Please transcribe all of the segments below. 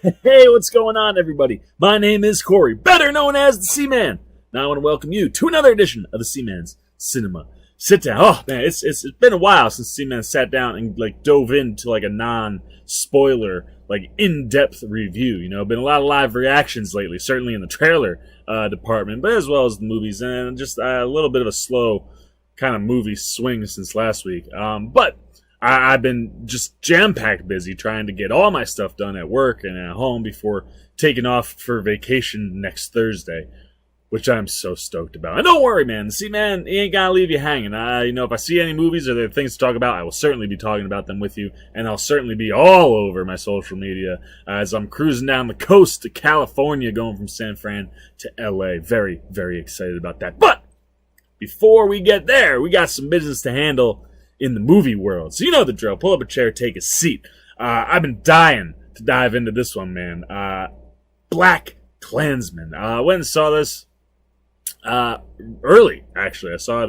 Hey, what's going on, everybody? My name is Corey, better known as the Seaman. Now I want to welcome you to another edition of the Seaman's Cinema Sitdown. Oh man, it's been a while since Seaman sat down and dove into a non-spoiler, in-depth review. Been a lot of live reactions lately, certainly in the trailer department, but as well as the movies, and just a little bit of a slow kind of movie swing since last week. But I've been just jam-packed busy trying to get all my stuff done at work and at home before taking off for vacation next Thursday, which I'm so stoked about. And don't worry, man. See, man, he ain't gonna leave you hanging. If I see any movies or there are things to talk about, I will certainly be talking about them with you, and I'll certainly be all over my social media as I'm cruising down the coast to California, going from San Fran to LA. Very, very excited about that. But before we get there, we got some business to handle in the movie world. So you know the drill. Pull up a chair, take a seat. I've been dying to dive into this one, man. BlacKkKlansman. I went and saw this early, actually. I saw it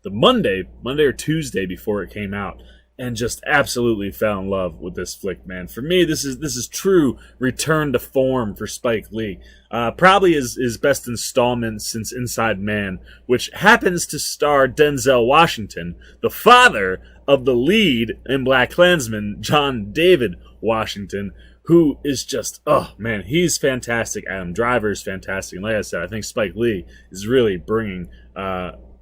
the Monday or Tuesday before it came out, and just absolutely fell in love with this flick, man. For me, this is true return to form for Spike Lee. Probably his best installment since Inside Man, which happens to star Denzel Washington, the father of the lead in BlacKkKlansman, John David Washington, who is just, oh man, he's fantastic. Adam Driver is fantastic. And like I said, I think Spike Lee is really bringing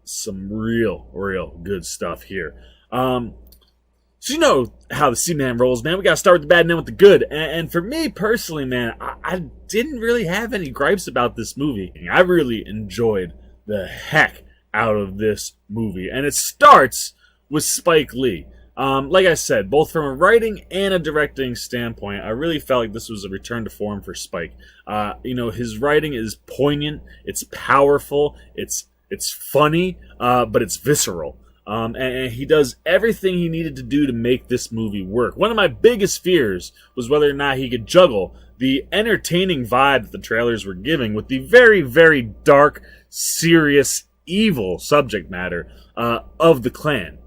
some real good stuff here. So you know how the Seaman rolls, man. We gotta start with the bad and end with the good. And for me personally, man, I didn't really have any gripes about this movie. I really enjoyed the heck out of this movie. And it starts with Spike Lee. Like I said, both from a writing and a directing standpoint, I really felt like this was a return to form for Spike. His writing is poignant, it's powerful, it's funny, but it's visceral. And he does everything he needed to do to make this movie work. One of my biggest fears was whether or not he could juggle the entertaining vibe that the trailers were giving with the very, very dark, serious, evil subject matter of the Klan.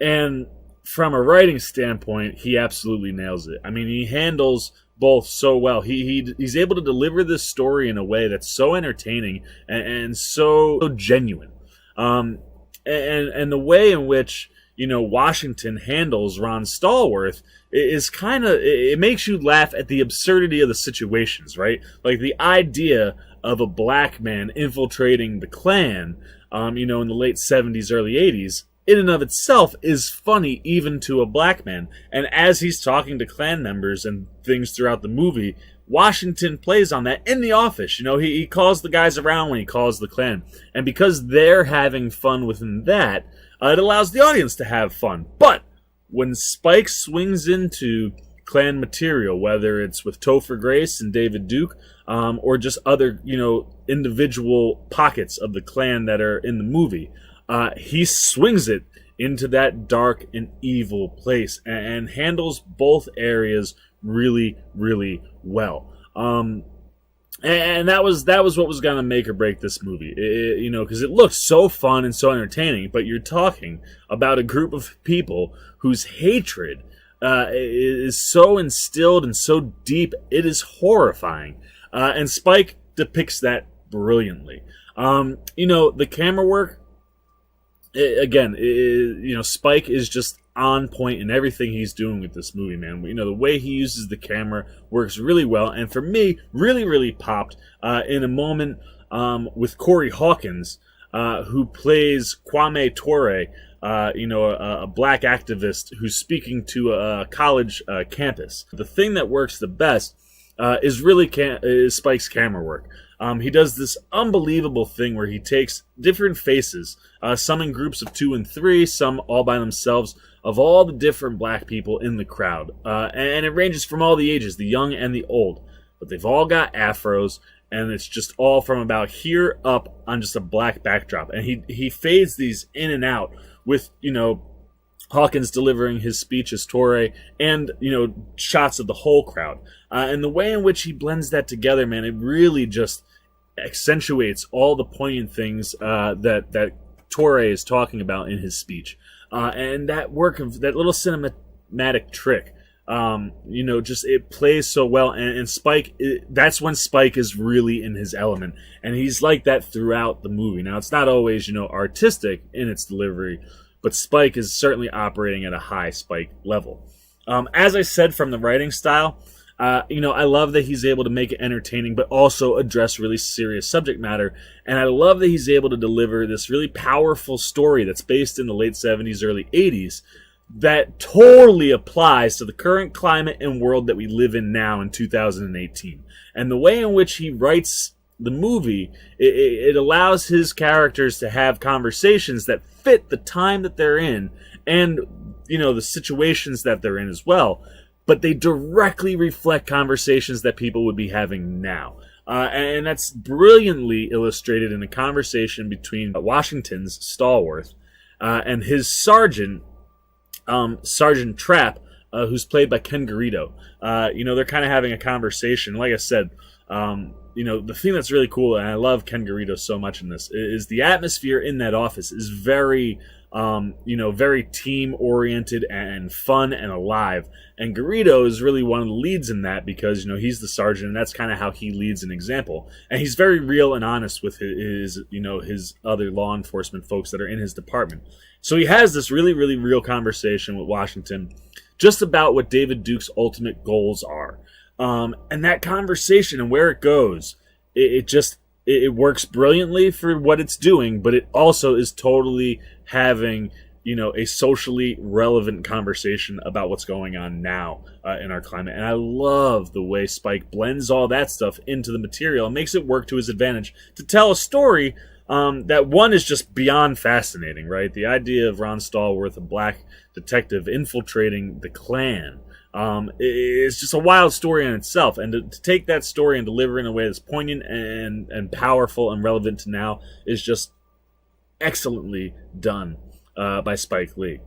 And from a writing standpoint, he absolutely nails it. I mean, he handles both so well. He's able to deliver this story in a way that's so entertaining and so genuine. And the way in which, Washington handles Ron Stallworth is it makes you laugh at the absurdity of the situations, right? Like the idea of a black man infiltrating the Klan, in the late 70s, early 80s, in and of itself is funny even to a black man. And as he's talking to Klan members and things throughout the movie, Washington plays on that in the office. He calls the guys around when he calls the Klan. And because they're having fun within that, it allows the audience to have fun. But when Spike swings into Klan material, whether it's with Topher Grace and David Duke, or just other, individual pockets of the Klan that are in the movie, he swings it into that dark and evil place and handles both areas really, really well. And that was what was going to make or break this movie, because it looked so fun and so entertaining, but you're talking about a group of people whose hatred is so instilled and so deep, it is horrifying. And Spike depicts that brilliantly. The camera work, Spike is just on point in everything he's doing with this movie, man. The way he uses the camera works really well, and for me, really, really popped in a moment with Corey Hawkins, who plays Kwame Ture, a black activist who's speaking to a college campus. The thing that works the best is Spike's camera work. He does this unbelievable thing where he takes different faces, some in groups of 2 and 3, some all by themselves, of all the different black people in the crowd. And it ranges from all the ages, the young and the old. But they've all got afros, and it's just all from about here up on just a black backdrop. And he fades these in and out with, Hawkins delivering his speech as Torre, and, shots of the whole crowd. And the way in which he blends that together, man, it really just accentuates all the poignant things that Torre is talking about in his speech. And that work of that little cinematic trick Just it plays so well. And Spike, that's when Spike is really in his element. And he's like that throughout the movie. Now, it's not always, artistic in its delivery, but Spike is certainly operating at a high Spike level. As I said, from the writing style, I love that he's able to make it entertaining, but also address really serious subject matter. And I love that he's able to deliver this really powerful story that's based in the late 70s, early 80s, that totally applies to the current climate and world that we live in now in 2018. And the way in which he writes the movie, it allows his characters to have conversations that fit the time that they're in and, the situations that they're in as well. But they directly reflect conversations that people would be having now. And that's brilliantly illustrated in a conversation between Washington's Stallworth and his sergeant, Sergeant Trapp, who's played by Ken Garrido. They're kind of having a conversation. Like I said, the thing that's really cool, and I love Ken Garrido so much in this, is the atmosphere in that office is very, very team-oriented and fun and alive. And Garrido is really one of the leads in that because, he's the sergeant, and that's kind of how he leads an example. And he's very real and honest with his other law enforcement folks that are in his department. So he has this really, really real conversation with Washington just about what David Duke's ultimate goals are. And that conversation and where it goes, it works brilliantly for what it's doing, but it also is totally having, a socially relevant conversation about what's going on now in our climate. And I love the way Spike blends all that stuff into the material and makes it work to his advantage to tell a story that one is just beyond fascinating, right? The idea of Ron Stallworth, a black detective infiltrating the Klan, is just a wild story in itself. And to take that story and deliver it in a way that's poignant and powerful and relevant to now is just excellently done by Spike Lee.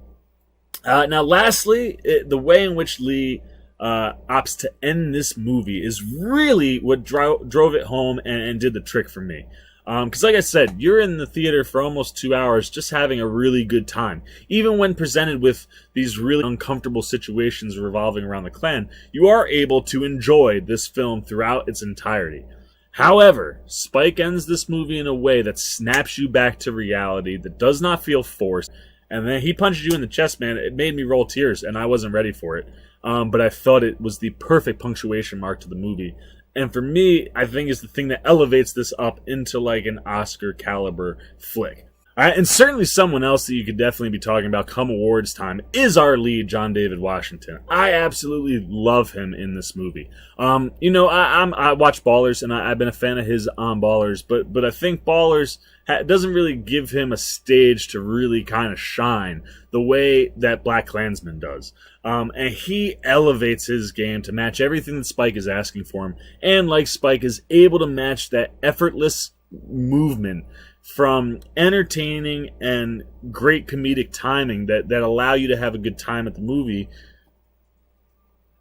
Now, lastly, the way in which Lee opts to end this movie is really what drove it home and did the trick for me. Because like I said, you're in the theater for almost 2 hours just having a really good time. Even when presented with these really uncomfortable situations revolving around the Klan, you are able to enjoy this film throughout its entirety. However, Spike ends this movie in a way that snaps you back to reality, that does not feel forced, and then he punches you in the chest, man. It made me roll tears, and I wasn't ready for it. But I felt it was the perfect punctuation mark to the movie. And for me, I think it's the thing that elevates this up into like an Oscar caliber flick. All right, and certainly someone else that you could definitely be talking about come awards time is our lead, John David Washington. I absolutely love him in this movie. I watch Ballers, and I've been a fan of his on Ballers, but I think Ballers doesn't really give him a stage to really kind of shine the way that BlacKkKlansman does. And he elevates his game to match everything that Spike is asking for him, and like Spike is able to match that effortless movement from entertaining and great comedic timing that allow you to have a good time at the movie,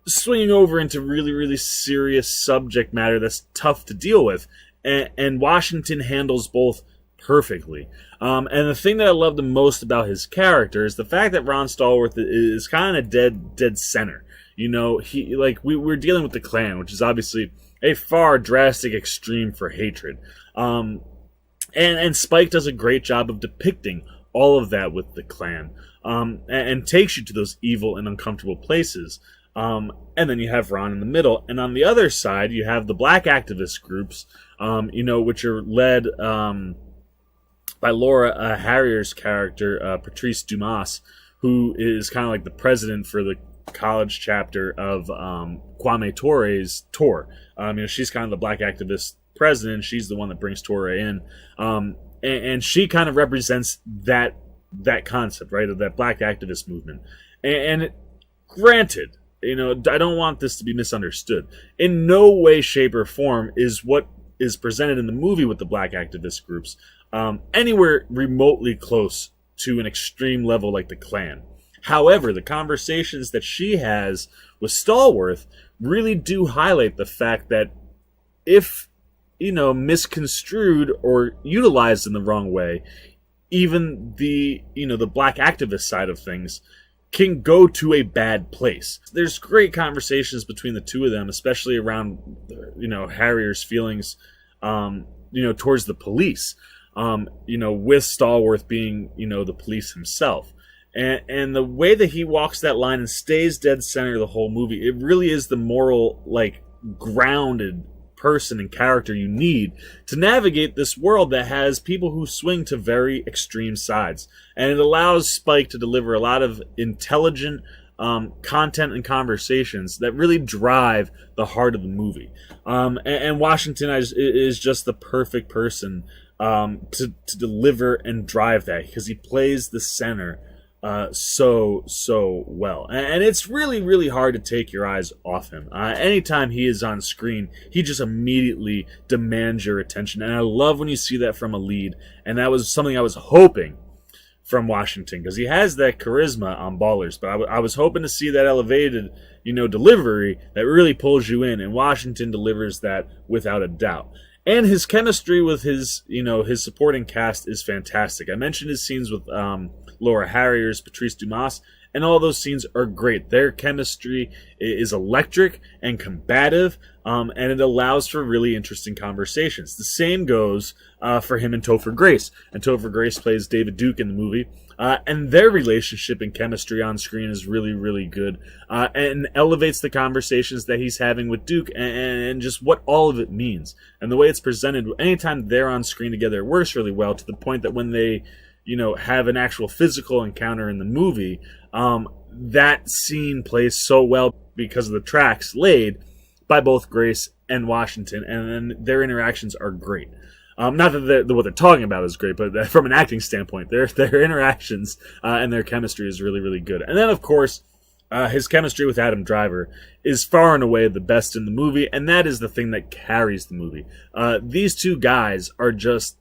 swinging over into really, really serious subject matter that's tough to deal with. And Washington handles both perfectly. And the thing that I love the most about his character is the fact that Ron Stallworth is kind of dead center. We're dealing with the Klan, which is obviously a far drastic extreme for hatred. And Spike does a great job of depicting all of that with the Klan, and takes you to those evil and uncomfortable places. And then you have Ron in the middle. And on the other side, you have the black activist groups, which are led by Laura Harrier's character, Patrice Dumas, who is kind of like the president for the college chapter of Kwame Tore's TOR. She's kind of the black activist president. She's the one that brings Torre in, and she kind of represents that concept, right, of that black activist movement. And granted, I don't want this to be misunderstood. In no way, shape, or form is what is presented in the movie with the black activist groups anywhere remotely close to an extreme level like the Klan. However, the conversations that she has with Stallworth really do highlight the fact that if misconstrued or utilized in the wrong way, even the black activist side of things can go to a bad place. There's great conversations between the two of them, especially around, Harrier's feelings, towards the police, with Stallworth being, the police himself. And the way that he walks that line and stays dead center the whole movie, it really is the moral, grounded person and character you need to navigate this world that has people who swing to very extreme sides. And it allows Spike to deliver a lot of intelligent content and conversations that really drive the heart of the movie. And Washington is just the perfect person to deliver and drive that, because he plays the center so well. And it's really, really hard to take your eyes off him. Anytime he is on screen, he just immediately demands your attention. And I love when you see that from a lead. And that was something I was hoping from Washington, because he has that charisma on Ballers. But I was hoping to see that elevated, delivery that really pulls you in. And Washington delivers that without a doubt. And his chemistry with his supporting cast is fantastic. I mentioned his scenes with Laura Harrier's Patrice Dumas, and all those scenes are great. Their chemistry is electric and combative, and it allows for really interesting conversations. The same goes for him and Topher Grace. And Topher Grace plays David Duke in the movie, and their relationship and chemistry on screen is really, really good, and elevates the conversations that he's having with Duke, and just what all of it means. And the way it's presented, anytime they're on screen together, it works really well, to the point that when they have an actual physical encounter in the movie, that scene plays so well because of the tracks laid by both Grace and Washington, and their interactions are great. Not that what they're talking about is great, but from an acting standpoint, their interactions and their chemistry is really, really good. And then, of course, his chemistry with Adam Driver is far and away the best in the movie, and that is the thing that carries the movie. These two guys are just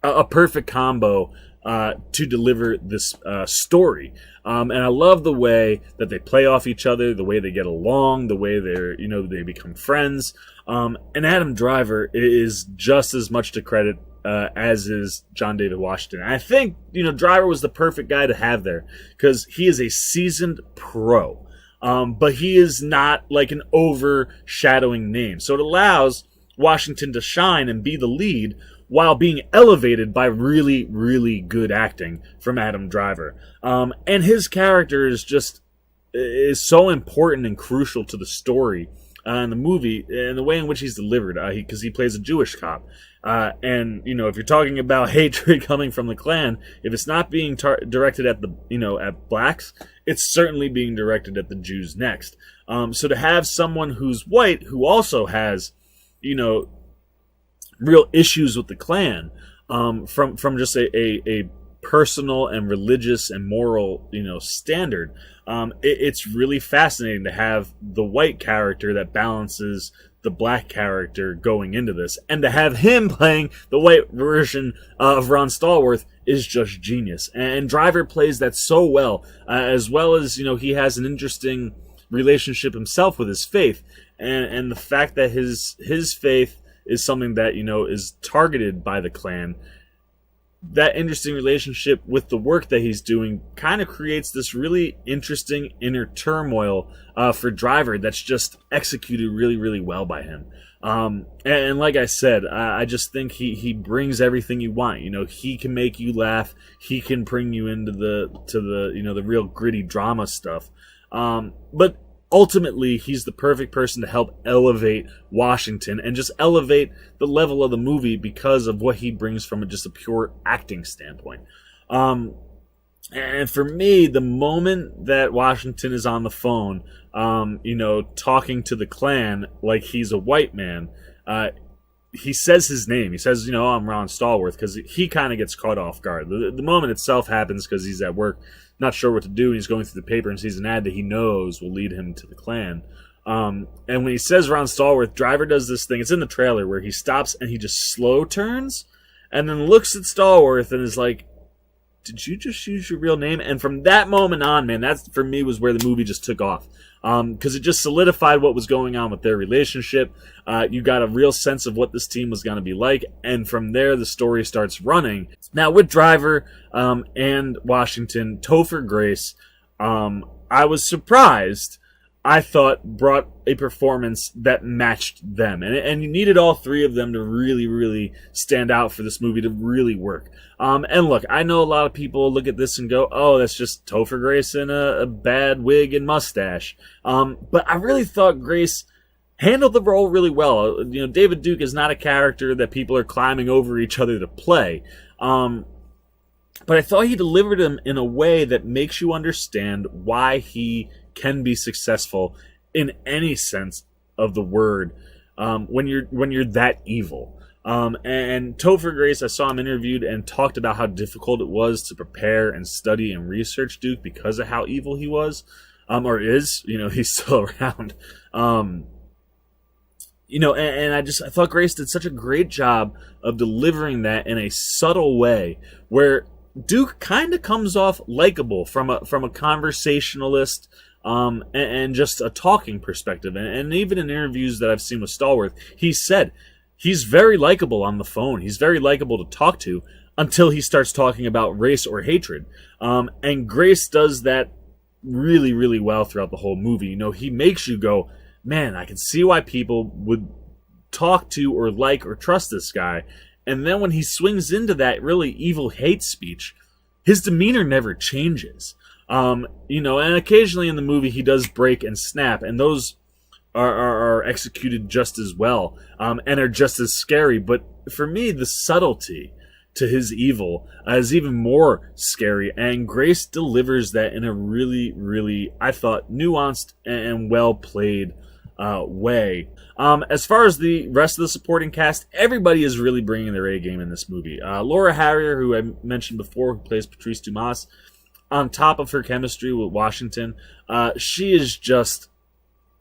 a perfect combo to deliver this story. And I love the way that they play off each other, the way they get along, the way they become friends. And Adam Driver is just as much to credit as is John David Washington. And I think, Driver was the perfect guy to have there, because he is a seasoned pro. But he is not like an overshadowing name. So it allows Washington to shine and be the lead, while being elevated by really, really good acting from Adam Driver. And his character is so important and crucial to the story in the movie, and the way in which he's delivered, because he plays a Jewish cop. And, if you're talking about hatred coming from the Klan, if it's not being directed at at blacks, it's certainly being directed at the Jews next. So to have someone who's white, who also has, real issues with the Klan, from just a personal and religious and moral, standard. It's really fascinating to have the white character that balances the black character going into this, and to have him playing the white version of Ron Stallworth is just genius. And Driver plays that so well as he has an interesting relationship himself with his faith, and the fact that his faith is something that, is targeted by the Klan. That interesting relationship with the work that he's doing kind of creates this really interesting inner turmoil for Driver that's just executed really, really well by him. And like I said, I just think he brings everything you want. He can make you laugh. He can bring you into the real gritty drama stuff. But ultimately, he's the perfect person to help elevate Washington and just elevate the level of the movie because of what he brings from just a pure acting standpoint. And for me, the moment that Washington is on the phone, talking to the Klan like he's a white man, he says his name. He says, I'm Ron Stallworth, because he kind of gets caught off guard. The moment itself happens because he's at work, not sure what to do, and he's going through the paper and sees an ad that he knows will lead him to the Klan. And when he says Ron Stallworth, Driver does this thing. It's in the trailer where he stops and he just slow turns and then looks at Stallworth and is like, did you just use your real name? And from that moment on, man, that for me was where the movie just took off. Because it just solidified what was going on with their relationship. You got a real sense of what this team was going to be like. And from there, the story starts running. Now, with Driver and Washington, Topher Grace, I was surprised. I thought brought a performance that matched them, and you needed all three of them to really, really stand out for this movie to really work. And look, I know a lot of people look at this and go, "Oh, that's just Topher Grace in a bad wig and mustache." But I really thought Grace handled the role really well. You know, David Duke is not a character that people are climbing over each other to play. But I thought he delivered him in a way that makes you understand why he can be successful in any sense of the word when you're that evil. And Topher Grace, I saw him interviewed and talked about how difficult it was to prepare and study and research Duke because of how evil he was, or is. You know, he's still around. You know, and I thought Grace did such a great job of delivering that in a subtle way, where Duke kind of comes off likable from a conversationalist, and just a talking perspective. And even in interviews that I've seen with Stallworth, he said he's very likable on the phone. He's very likable to talk to until he starts talking about race or hatred. And Grace does that really, really well throughout the whole movie. You know, he makes you go, man, I can see why people would talk to or like or trust this guy. And then when he swings into that really evil hate speech, his demeanor never changes. You know, and occasionally in the movie he does break and snap, and those are executed just as well, and are just as scary. But for me, the subtlety to his evil is even more scary, and Grace delivers that in a really, really, I thought, nuanced and well-played way. As far as the rest of the supporting cast, everybody is really bringing their A game in this movie. Laura Harrier, who I mentioned before, who plays Patrice Dumas, on top of her chemistry with Washington, she is just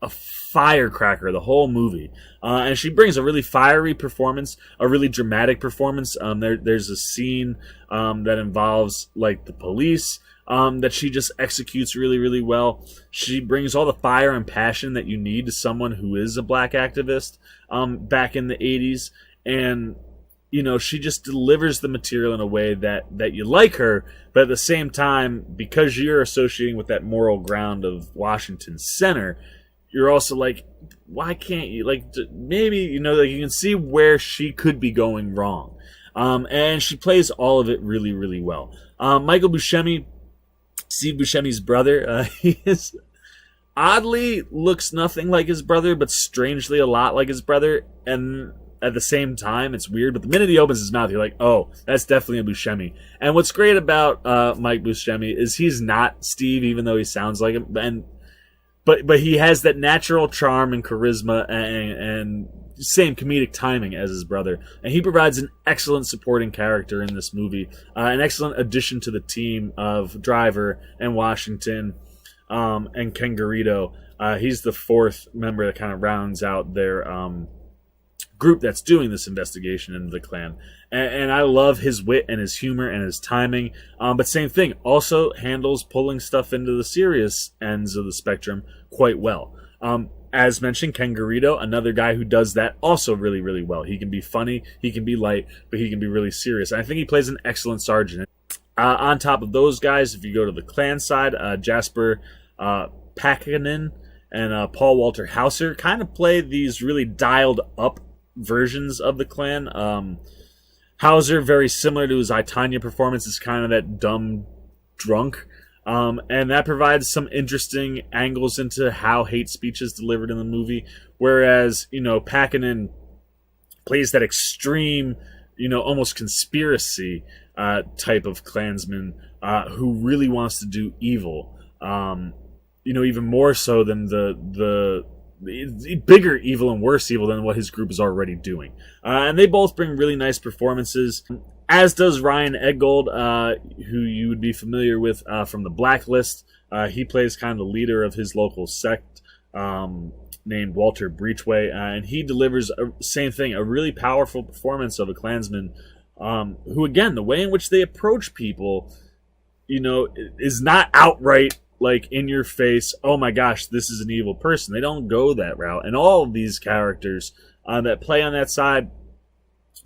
a firecracker the whole movie. And she brings a really fiery performance, a really dramatic performance. There's a scene that involves like the police that she just executes really, really well. She brings all the fire and passion that you need to someone who is a black activist back in the 80s. And, you know, she just delivers the material in a way that you like her, but at the same time, because you're associating with that moral ground of Washington Center, you're also like, why can't you, like, maybe, you know, like you can see where she could be going wrong. And she plays all of it really, really well. Michael Buscemi, Steve Buscemi's brother, he is oddly looks nothing like his brother, but strangely a lot like his brother. And at the same time, it's weird. But the minute he opens his mouth, you're like, oh, that's definitely a Buscemi. And what's great about Mike Buscemi is he's not Steve, even though he sounds like him. But he has that natural charm and charisma and same comedic timing as his brother. And he provides an excellent supporting character in this movie. An excellent addition to the team of Driver and Washington and Ken Garrido. He's the fourth member that kind of rounds out their group that's doing this investigation into the Klan. And I love his wit and his humor and his timing. But same thing, also handles pulling stuff into the serious ends of the spectrum quite well. As mentioned, Ken Garrido, another guy who does that also really, really well. He can be funny, he can be light, but he can be really serious. And I think he plays an excellent sergeant. On top of those guys, if you go to the Klan side, Jasper Pakanen and Paul Walter Hauser kind of play these really dialed up versions of the Klan. Hauser, very similar to his I, Tonya performance, is kind of that dumb drunk. And that provides some interesting angles into how hate speech is delivered in the movie. Whereas, you know, Pakanen plays that extreme, you know, almost conspiracy type of Klansman who really wants to do evil. You know, even more so than the bigger evil and worse evil than what his group is already doing. And they both bring really nice performances, as does Ryan Eggold, who you would be familiar with from The Blacklist. He plays kind of the leader of his local sect named Walter Breachway, and he delivers, same thing, a really powerful performance of a Klansman who, again, the way in which they approach people, you know, is not outright like in your face, oh my gosh, this is an evil person. They don't go that route. And all of these characters that play on that side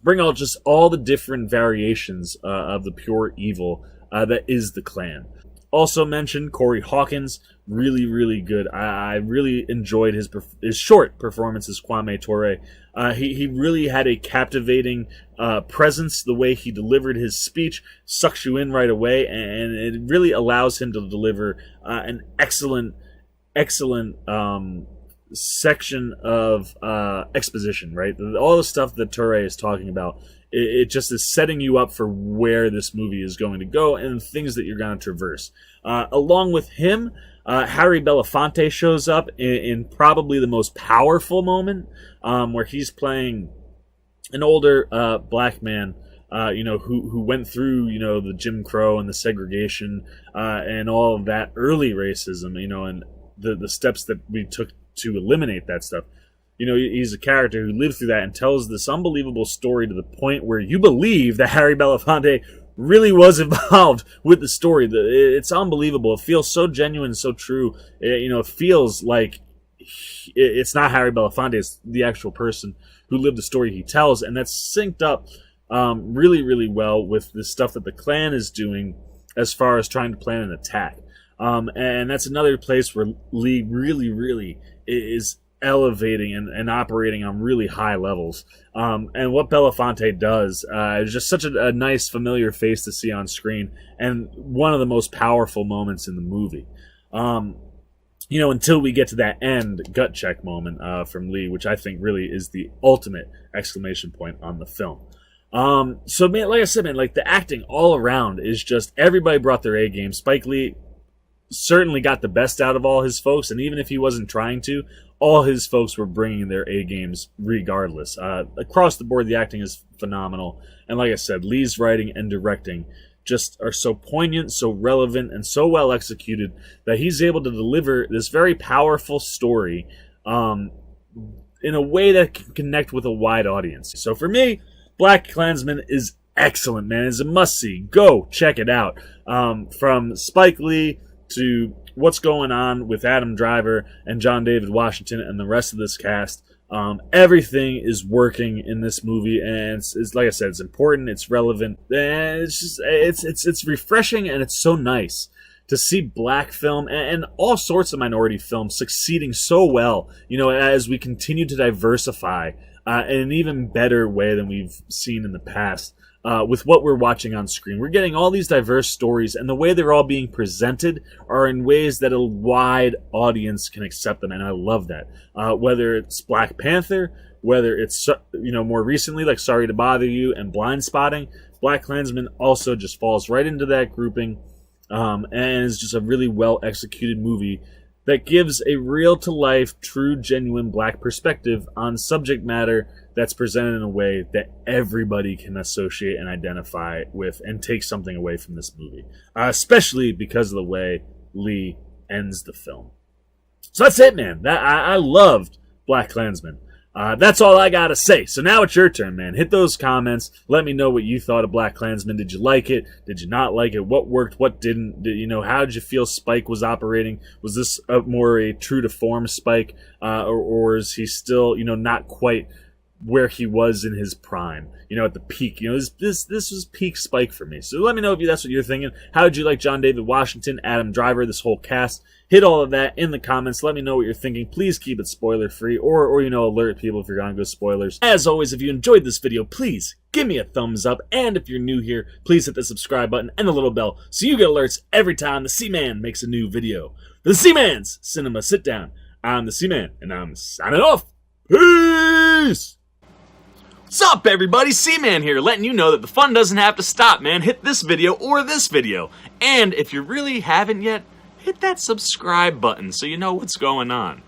bring out just all the different variations of the pure evil that is the Klan. Also mentioned Corey Hawkins, really, really good. I really enjoyed his short performance as Kwame Ture. He really had a captivating presence. The way he delivered his speech sucks you in right away, and it really allows him to deliver an excellent section of exposition, right? All the stuff that Ture is talking about, it just is setting you up for where this movie is going to go and things that you're going to traverse. Along with him, Harry Belafonte shows up in probably the most powerful moment, where he's playing an older black man, who went through, the Jim Crow and the segregation and all of that early racism, and the steps that we took to eliminate that stuff. He's a character who lived through that and tells this unbelievable story to the point where you believe that Harry Belafonte really was involved with the story. It's unbelievable. It feels so genuine, so true. It feels like it's not Harry Belafonte, it's the actual person who lived the story he tells, and that's synced up really, really well with the stuff that the Klan is doing as far as trying to plan an attack. And that's another place where Lee really, really is elevating and operating on really high levels. And what Belafonte does is just such a nice, familiar face to see on screen, and one of the most powerful moments in the movie. Until we get to that end gut check moment from Lee, which I think really is the ultimate exclamation point on the film. So, man, like I said, man, like the acting all around is just, everybody brought their A game. Spike Lee certainly got the best out of all his folks, and even if he wasn't trying to, all his folks were bringing their A games regardless. Across the board, the acting is phenomenal, and like I said, Lee's writing and directing just are so poignant, so relevant, and so well executed that he's able to deliver this very powerful story in a way that can connect with a wide audience. So for me, BlacKkKlansman is excellent, man. It's a must-see. Go check it out. From Spike Lee to what's going on with Adam Driver and John David Washington and the rest of this cast, everything is working in this movie, and it's like I said, it's important, it's relevant, and it's refreshing, and it's so nice to see black film and all sorts of minority films succeeding so well, as we continue to diversify in an even better way than we've seen in the past. With what we're watching on screen, we're getting all these diverse stories, and the way they're all being presented are in ways that a wide audience can accept them, and I love that. Whether it's Black Panther, whether it's more recently like Sorry to Bother You and Blind Spotting, BlacKkKlansman also just falls right into that grouping, and is just a really well executed movie that gives a real-to-life, true, genuine black perspective on subject matter that's presented in a way that everybody can associate and identify with and take something away from this movie, especially because of the way Lee ends the film. So that's it, man. I loved BlacKkKlansman. That's all I gotta say. So now it's your turn, man. Hit those comments. Let me know what you thought of BlacKkKlansman. Did you like it? Did you not like it? What worked? What didn't? How did you feel Spike was operating? Was this more a true to form Spike, or is he still, not quite where he was in his prime, at the peak? This was peak Spike for me. So let me know if that's what you're thinking. How did you like John David Washington, Adam Driver, this whole cast? Hit all of that in the comments. Let me know what you're thinking. Please keep it spoiler free, or alert people if you're gonna go spoilers. As always, if you enjoyed this video, please give me a thumbs up, and if you're new here, please hit the subscribe button and the little bell so you get alerts every time the C-Man makes a new video. The C-Man's Cinema Sit Down. I'm the C-Man, and I'm signing off. Peace! What's up, everybody? C-Man here, letting you know that the fun doesn't have to stop, man. Hit this video or this video. And if you really haven't yet, hit that subscribe button so you know what's going on.